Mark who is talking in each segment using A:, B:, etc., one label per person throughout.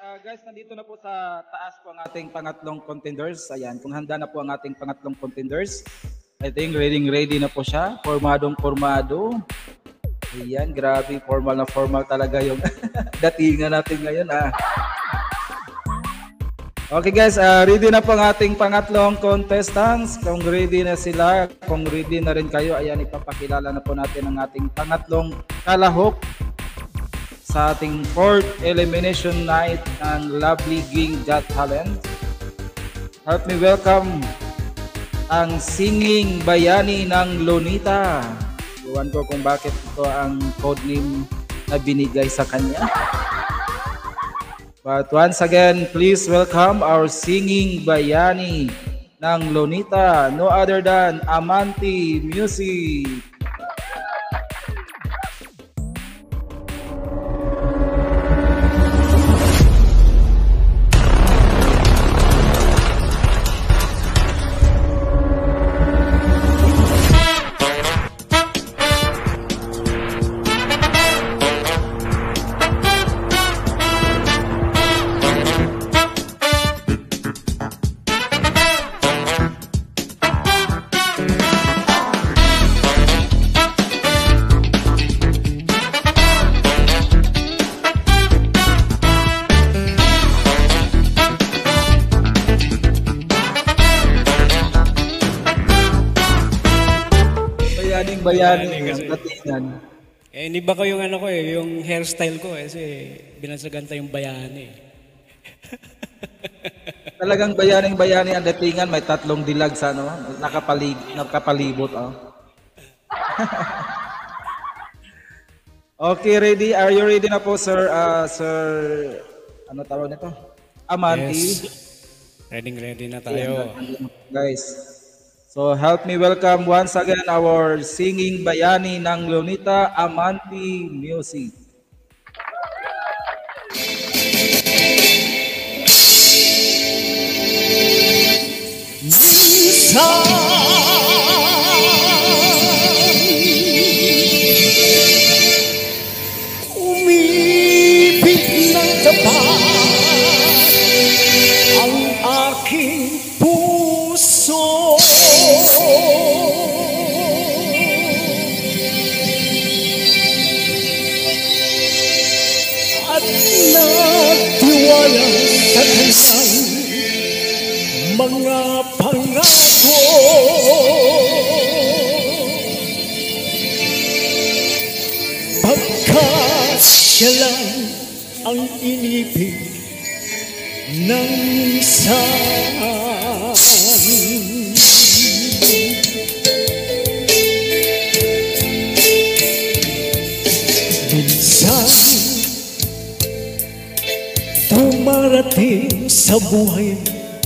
A: Guys, nandito na po sa taas po ang ating pangatlong contenders. Ayan, kung handa na po ang ating pangatlong contenders, I think ready na po siya. Formado. Ayan, grabe, formal na formal talaga yung datingan natin ngayon. Okay guys, ready na po ang ating pangatlong contestants. Kung ready na sila, kung ready na rin kayo, ayan, ipapakilala na po natin ang ating pangatlong kalahok sa ating 4th elimination night ng Lovely Ging Got Talent. Help me welcome ang singing bayani ng Lonita. Iwan ko kung bakit ito ang codename na binigay sa kanya. But once again, please welcome our singing bayani ng Lonita, no other than Amanti Music. Bayani ng datingan.
B: Hindi ba ko yung ano ko yung hairstyle ko kasi binasaganta yung bayani.
A: Talagang bayani ang datingan, may tatlong dilag sa ano, nakapalibot. Okay, ready? Are you ready na po, sir? Sir, ano tawag nito? Amanti.
B: Yes. Ready na tayo.
A: Guys. So help me welcome once again our singing bayani ng Lonita, Amanti Music.
C: Umibig ng tapat ang aking puso. At nagtiwala sa kanyang mga pangako. Pagkat siya lang ang inibig ng minsan. Minsan dumarating sa buhay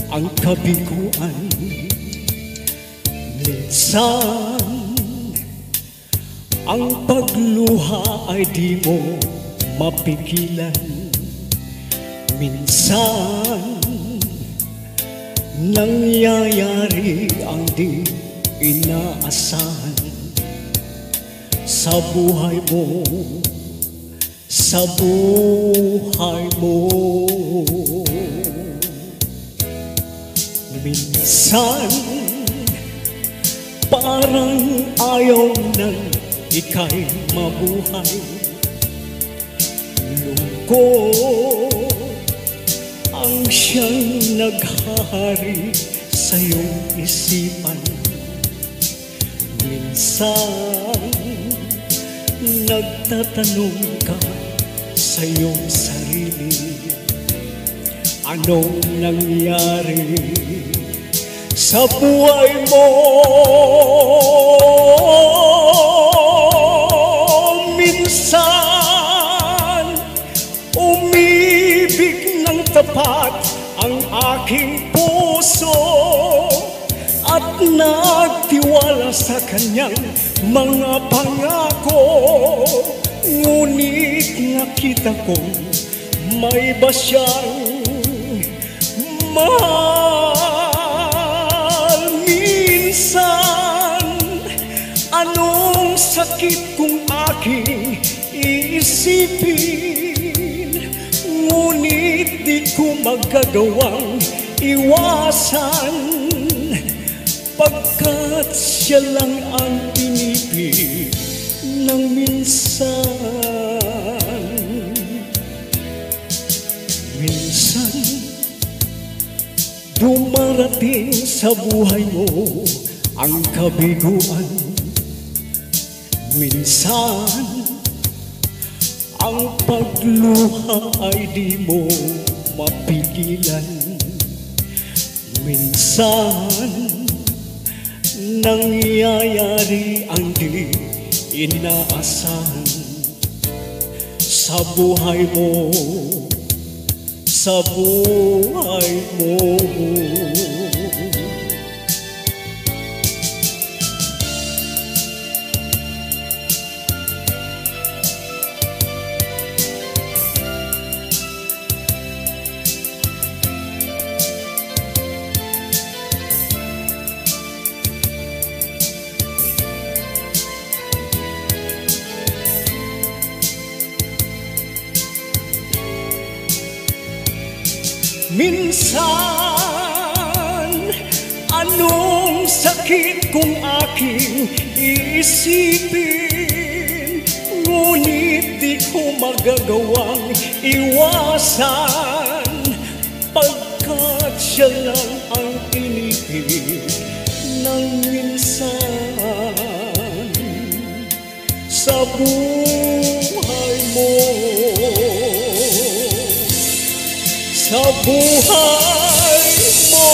C: ang kabiguan. Minsan ang pagluha ay di mo mapigilan. Minsan nangyayari ang di inaasahan sa buhay mo, sa buhay mo. Minsan parang ayaw nang ika'y mabuhay. Lungkot ang siyang naghahari sa iyong isipan. Minsan nagtatanong ka sa iyong sarili, anong nangyari sa buhay mo? Minsan umibig ng tapat ang aking puso at nagtiwala sa kanyang mga pangako. Ngunit nakita kong may iba siyang mahal. Minsan anong sakit kung aking iisipin, ngunit di ko magagawang iwasan, pagkat siya lang ang pinipili ng minsan. Minsan dumarating sa buhay mo ang kabiguan. Minsan ang pagluha ay di mo mapigilan. Minsan nangyayari ang di inaasahan sa buhay mo, sa buhay mo. Minsan, anong sakit kung aking iisipin, ngunit di ko magagawang iwasan, pagkat siya lang ang inipin ng minsan sa buhay mo. Sa buhay mo.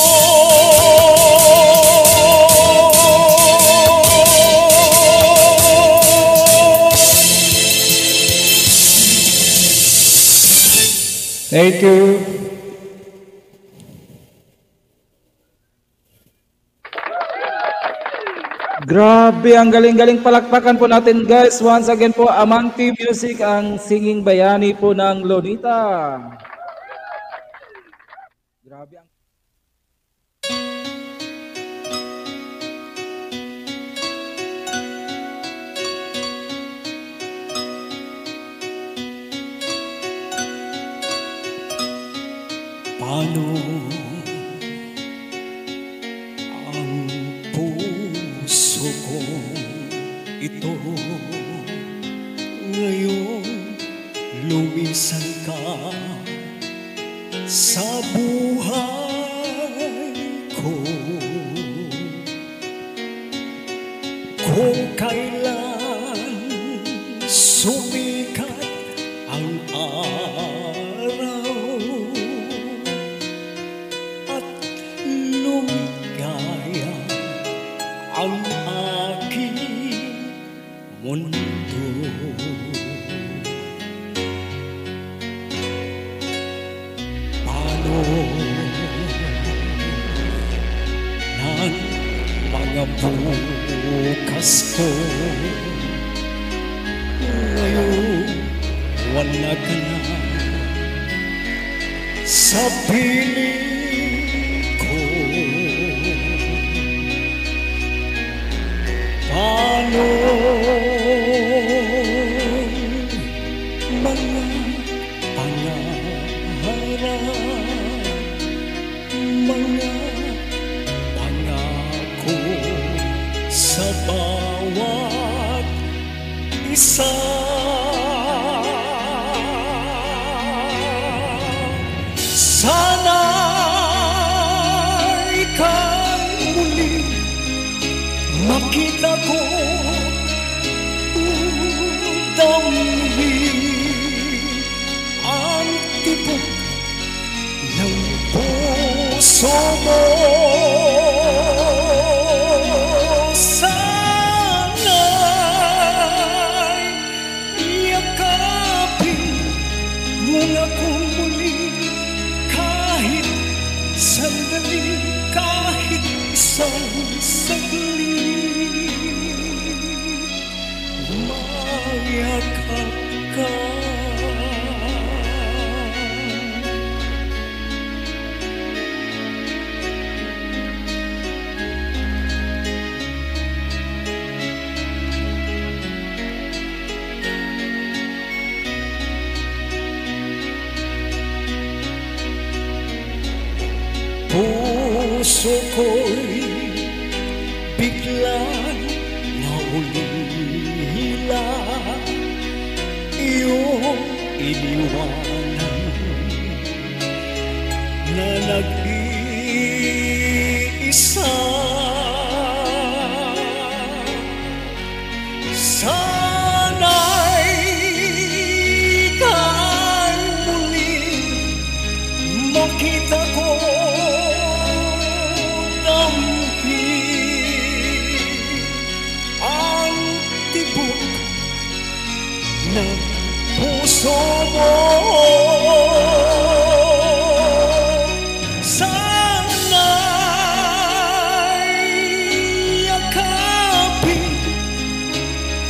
A: Thank you. Grabe, ang galing-galing, palakpakan po natin guys. Once again po, Amanti Music, ang singing bayani po ng Lonita. Grabe ang
C: Paano ang puso ko ito ngayong lumisan ka sa buhay ko? Kung kailan sumikat ang araw at lumigaya ang aking mundo, paano ng mga bukas ko ngayon wala ka na sa piling ko? Paano mga pangarap, mga pangako sa bawat isa? Sana'y ikaw muli makita ko damli ang tibok ng puso mo. Sana'y yakapin mo ako muli kahit sandali, kahit isang saglit. Mayakap ka. puso ko'y biglang naulila, iyong iniwanan na nag-iisa. Sana'y kay muling makita ko, damhin ang tibok ng puso mo. Sana'y yakapin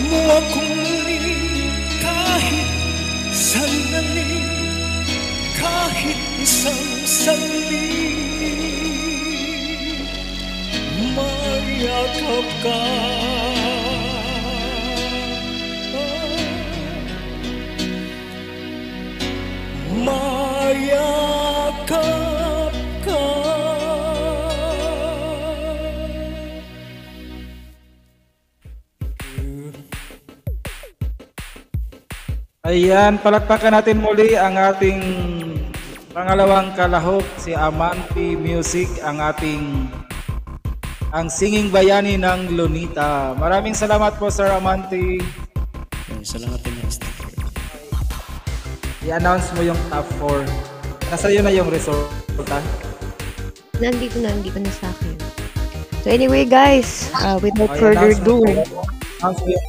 C: mo akong muli, kahit sandali, kahit isang sandali, mayakap ka. Mayakap ka.
A: Ayan, palakpakan natin muli ang ating pangalawang kalahok, si Amanti Music, ang singing bayani ng Lunita. Maraming salamat po, Sir Amanti.
B: Salamat din, Master.
A: I-announce mo yung top 4. Nasa iyo na yung resulta.
D: Nandito na sa akin. So anyway guys, without further ado,
A: Announce mo yung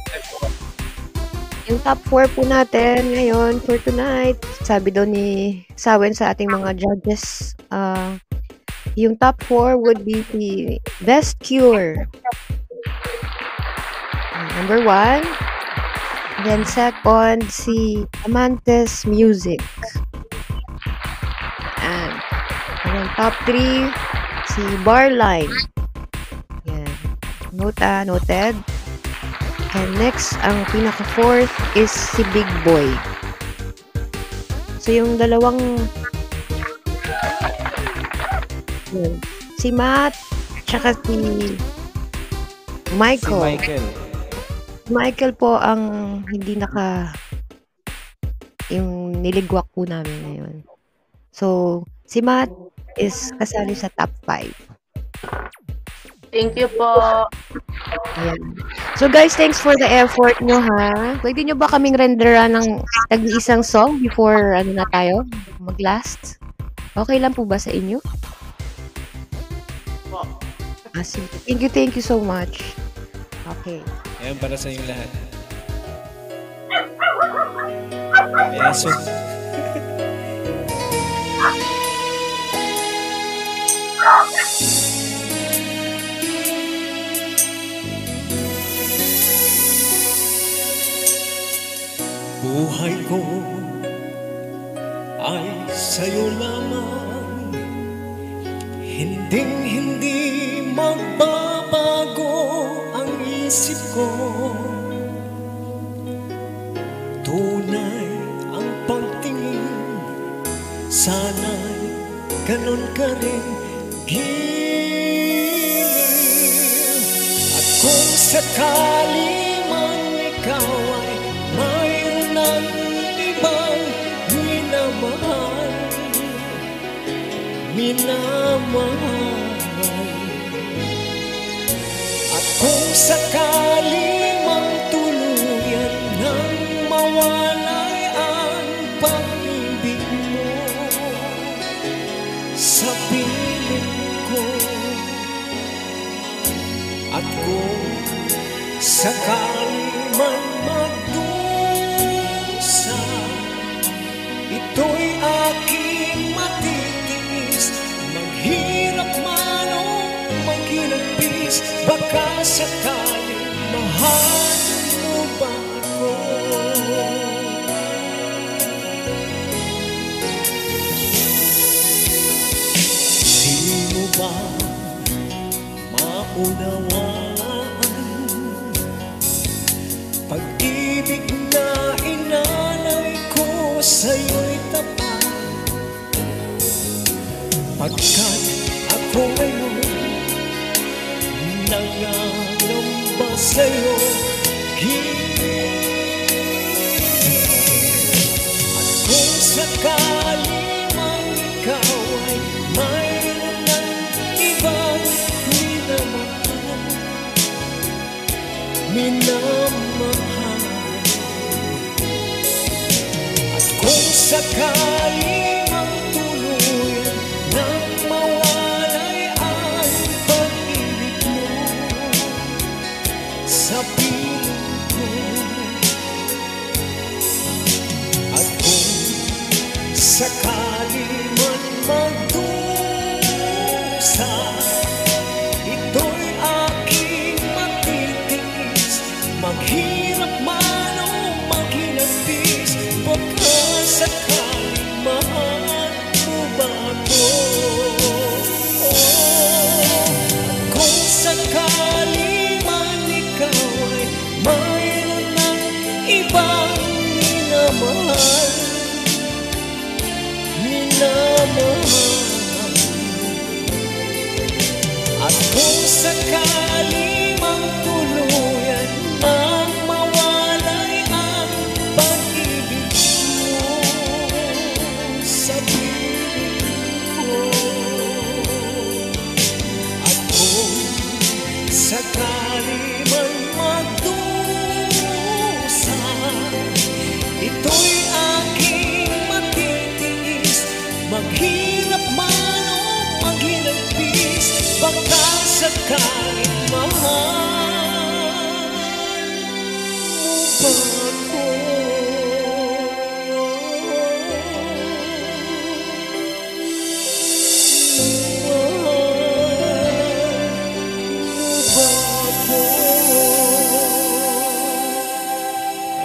D: yung top 4 po natin ngayon for tonight, sabi daw ni Sawen sa ating mga judges, yung top 4 would be the Best Cure. Number 1. Then second, si Amantes Music. And then top 3, si Barline. Yan. Noted. And next, ang pinaka-4th is si Big Boy. So, yung dalawang yun, si Matt tsaka si Michael. Michael po ang hindi yung niligwak po namin ngayon. So, si Matt is kasali sa top 5.
E: Thank you po.
D: Ayan. So guys, thanks for the effort nyo ha. Pwede nyo ba kaming renderan ng tag-isang song before tayo mag-last? Okay lang po ba sa inyo? Sige. Thank you so much. Okay.
B: Ayan, para sa inyong lahat. Beso.
C: Buhay ko ay sa'yo lamang, hinding-hindi magbabago ang isip ko. Tunay ang pagtingin, sana'y ganon ka rin gilid. At kung sakali man ikaw ay mayroon ng ibang minamahal, at kung sakali mang tuluyan nang mawalay ang pag-ibig mo sa piling ko, at kung sakali man magdusa, ito'y aking matitiis, maghirap man o maghinagpis, baka sakaling mahal mo ba ako? Di mo ba maunawaan pag-ibig na inalay ko sa'yo'y tapat, pagkat ko ngayon nangangamba sa'yo. At kung sakali mang ikaw ay mayroon ng ibang minamahal, at kung sakali mang tuluyan nang mawalay ang pag-ibig mo sa piling ko, at kung sakali man magdusa, ito'y aking matitiis, maghirap man o maghinapis, baka sakaling mahal mo ba ako? Kung sakali man ikaw ay mayroon ng ibang minamahal, at kung sakali mang tuluyan nang mawalay ang pag-ibig mo sa piling ko, at kung sakali man magdusa, ito'y aking matitiis, maghirap man o maghinagpis, baka sakaling mahal mo ba ako?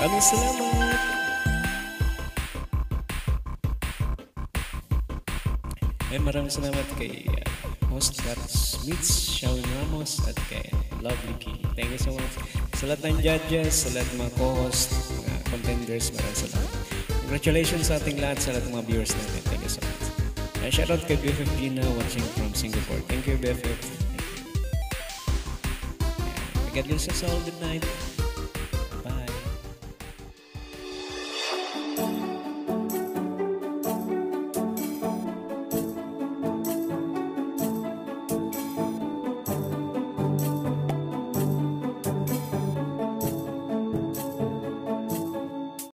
B: Maraming salamat. Maraming salamat kay host Kat Smith, Shawn Ramos, at kay Lovely King. Thank you so much. Sa lahat ng judges, sa lahat ng mga co-host, mga contenders, maraming salamat. Congratulations sa ating lahat, sa lahat ng mga viewers natin. Thank you so much. And shout out kay BFF Gina watching from Singapore. Thank you, BFF. God bless us all. Good night.